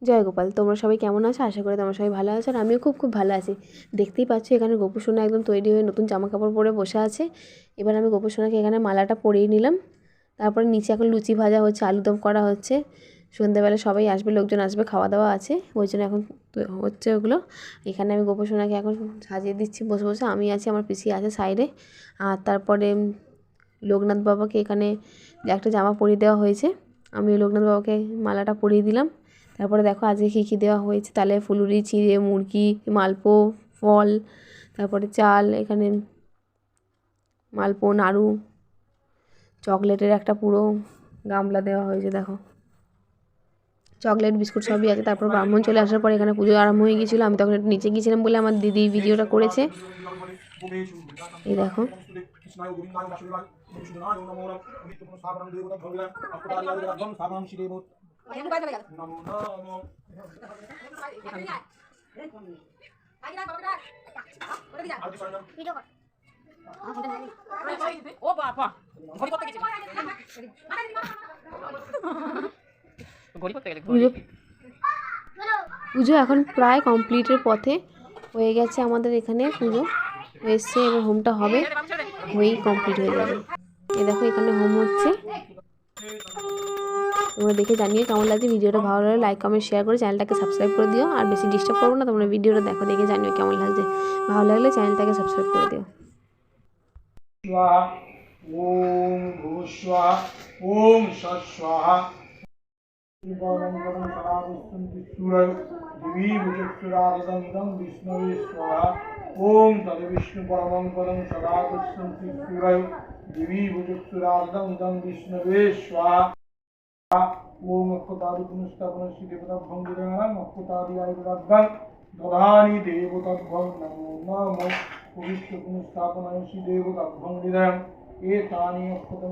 জয় গোপাল, তোমরা সবাই কেমন আছো? আশা করি তোমরা সবাই ভালো আছো, আর আমিও খুব ভালো আছি। দেখতেই পাচ্ছ এখানে গোপু সোনা একদম তৈরি হয়ে নতুন জামা কাপড় পরে বসে আছে। এবার আমি গোপু সোনাকে এখানে মালাটা পরিয়ে নিলাম। তারপরে নিচে এখন লুচি ভাজা হচ্ছে, আলুদম করা হচ্ছে। সন্ধ্যেবেলা সবাই আসবে, লোকজন আসবে, খাওয়া দাওয়া আছে, ওই জন্য এখন হচ্ছে ওগুলো। এখানে আমি গোপু সোনাকে এখন সাজিয়ে দিচ্ছি বসে বসে। আমি আছি, আমার পিসি আছে সাইডে। আর তারপরে লোকনাথ বাবাকে এখানে একটা জামা পরিয়ে দেওয়া হয়েছে। আমি লোকনাথ বাবাকে মালাটা পরিয়ে দিলাম। তারপরে দেখো আজকে কী কী দেওয়া হয়েছে, তাহলে ফুলুরি, চিড়ে, মুরগি, মালপো, ফল, তারপরে চাল, এখানে মালপো, নাড়ু, চকলেটের একটা পুরো গামলা দেওয়া হয়েছে। দেখো চকলেট, বিস্কুট সবই আছে। তারপর ব্রাহ্মণ চলে আসার পরে এখানে পুজো আরম্ভ হয়ে গিয়েছিলো। আমি তখন একটু নিচে গিয়েছিলাম বলে আমার দিদি ভিডিওটা করেছে। এই দেখো পুজো এখন প্রায় কমপ্লিটের পথে হয়ে গেছে। আমাদের এখানে পুজো এসছে, এবার হোমটা হবে, হয়েই কমপ্লিট হয়ে যাবে। এই দেখো এখানে হোম হচ্ছে। তোমরা দেখে জানিও কেমন লাগছে। ভিডিওটা ভালো লাগলে লাইক, কমেন্ট, শেয়ার করে চ্যানেলটাকে সাবস্ক্রাইব করে দিও। আর বেশি ডিস্টার্ব করবো না, তোমরা ভিডিওটা দেখো, দেখে জানিও কেমন লাগছে। ভালো লাগলে চ্যানেলটাকে সাবস্ক্রাইব করে দিও। ওম ভূস্বাহা ওম স্বাহা বিষ্ণুবে স্বাহা। ওম তদ বিষ্ণু পরমং পদং সদা পশ্যন্তি সূরয় দিবি ভুজক্ষুরাদং ইদং বিষ্ণুবে স্বাহা। ওম অক্ষতাদি পুনস্থাপন শ্রী দেবতাভ্যং বিদয়ানাং অক্ষতাদি আয়ুরাদ্ধাং দধানি দেবতাভ্যং নমো নমঃ পবিত্র পুনস্থাপনায় শ্রী দেবতাভ্যং বিদয়াং এতানি অক্ষতং